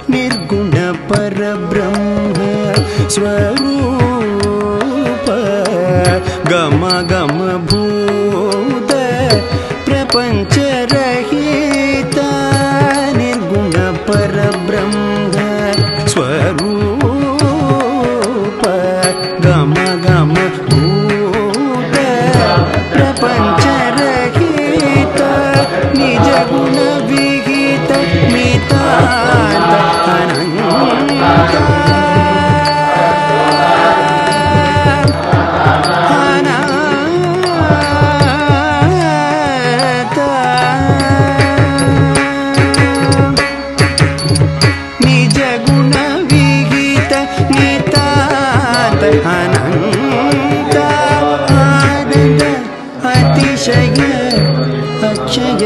ನಿರ್ಗುಣ ಪರಬ್ರಹ್ಮ ಸ್ವರೂಪ ಗಮ ಗಮ ಭೂತ ಪ್ರಪಂಚರಹಿತ ನಿರ್ಗುಣ ಪರಬ್ರಹ್ಮ ಸ್ವರೂಪ ಗಮ ಗಮ ಭೂತ ಪ್ರಪಂಚರಹಿತ ನಿಜ ಗುಣ ವಿಹಿತ ನಿತಾಂತ ಅನಂತ ನಿಜ ಗುಣ ವಿಹಿತ ನಿತಾಂತ ಅನಂತ ಆನಂದ ಅತಿಶಯ ಅಕ್ಷಯ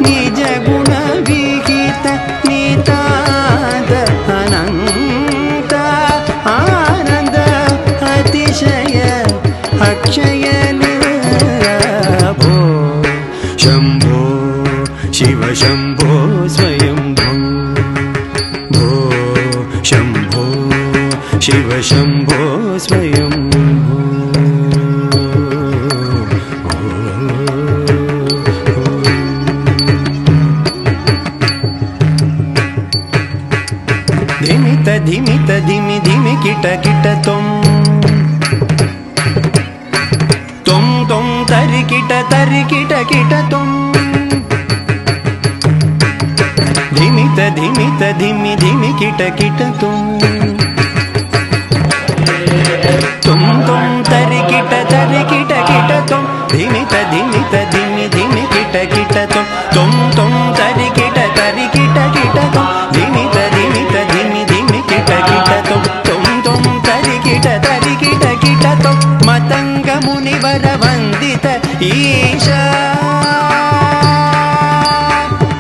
ನಿಜ ಗುಣ ವಿಹಿತ ನಿತಾಂತ ಅನಂತ ಆನಂದ ಅತಿಶಯ ಅಕ್ಷಯ ಭೋ ಶಂಭೋ ಶಿವ ಶಂಭೋ ಸ್ವಯಂಭೋ ಭೋ ಶಂಭೋ ಶಿವ ಶಂಭೋ ಸ್ವಯಂಭೋ ಧಿಮಿತ ಧಿಮಿತ ಧಿಮಿ ಧಿಮಿ ಕಿಟ ಕಿಟ ತೊಂ ತೊಂ ತೊಂ ತರಿ ಕಿಟ ಕಿಟ ತೊಂ ಧಿಮಿತ ಧಿಮಿತ ಧಿಮಿ ಧಿಮಿ ಕಿಟ ತೊಂ ತೊಂ ತೊಂ ತರಿ ಕಿಟ ತೊಂ ಧಿಮಿತ ಧಿಮಿತ ಧಿಮಿ ಧಿಮಿ ಕಿಟ ತೊಂ ತೊಂ ತೊಂ ತರಿ ಕಿಟ ತೊಂ ಧಿಮಿತ ಧಿಮಿತ ಧಿಮಿ ಧಿಮಿ ಕಿಟ ತೊಂ ತೊಂ ತೊಂ ತರಿ ಕಿಟ ತೊಂ ಮತಂಗ ಮುನಿವರ ವಂದಿತ ಈಶ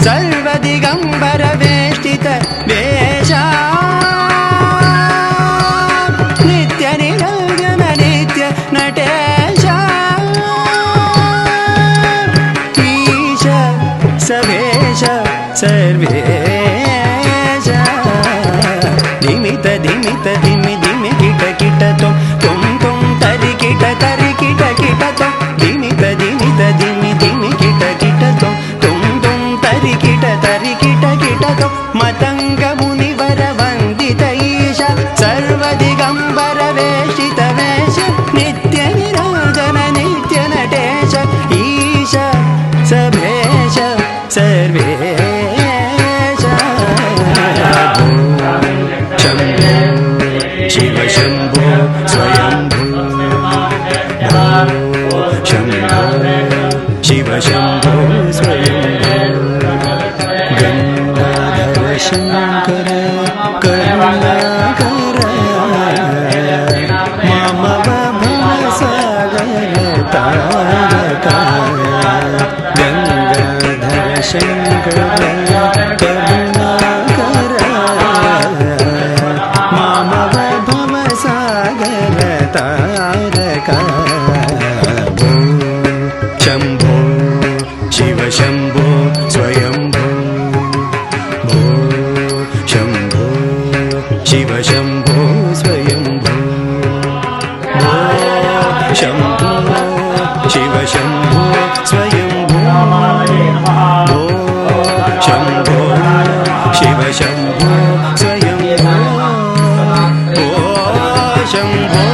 ಸರ್ವದಿಗಂಬರ ವೇಷ್ಟಿತ ವೇಷ ನಿತ್ಯ ನಿರಂಜನ ನಿತ್ಯ ನಟೇಶ ಈಶ ಸವೇಶ ಸರ್ವೇಶ ಧಿಮಿತ ಧಿಮಿತ ಧಿಮಿ ಧಿಮಿ ಕಿಟ ತೊಂ ತೊಂ ತೊಂ ತರಿ ಕಿಟ ತೊಂ ಧಿಮಿತ ಧಿಮಿತ ಧಿಮಿ ಧಿಮಿ ಕಿಟ ತೊಂ ತೊಂ ತೊಂ ತರಿ ಕಿಟ ತೊಂ ಮತಂಗ ಮುನಿವರ ವಂದಿತ ಈಶ ಸರ್ವದಿಗಂಬರ ವೇಷಿತ ವೇಷ ನಿತ್ಯ ನಿರಂಜನ ನಿತ್ಯ ನಟೇಶ ಈಶ ಸಭೇಶ ಸರ್ವೇಶ ಶಂಭೋ ಶಿವ ಶಂಭೋ ಸ್ವಯಂಭೋ ಶಂಭೋ ಶಿವ ಶಂಭೋ ಸ್ವಯಂಭೋ ಗಂಗಾಧರ ಶಂಕರ ಕರುಣಾಕರ ಮಮವ ಭವಸಾಗರ ತಾರಕ ಗಂಗಾಧರ ಶಂಕರ ಕರುಣಾಕರ ಮಮವ ಭವಸಾಗರ ತಾರಕ ಶಂಭೋ ಶಿವ ಶಂಭೋ ಸ್ವಯಂಭೋ ಭೋ ಶಂಭೋ ಶಿವ ಶಂಭೋ ಸ್ವಯಂಭೋ ಭೋ ಶಂಭೋ ಶಿವ ಶಂಭೋ ಸ್ವಯಂಭೋ ಭೋ ಶಂಭೋ ಶಿವ ಶಂಭೋ ಸ್ವಯಂಭೋ ಭೋ ಶಂಭೋ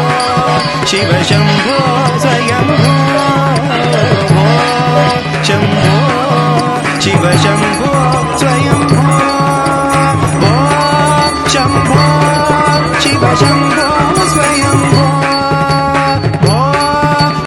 ಶಿವ ಶಂಭೋ ಸ್ವಯಂಭೋ ಶಂಭೋ ಶಿವ ಶಂಭೋ ಸ್ವಯಂಭೋ ಶಂಭೋ ಶಿವ ಶಂಭೋ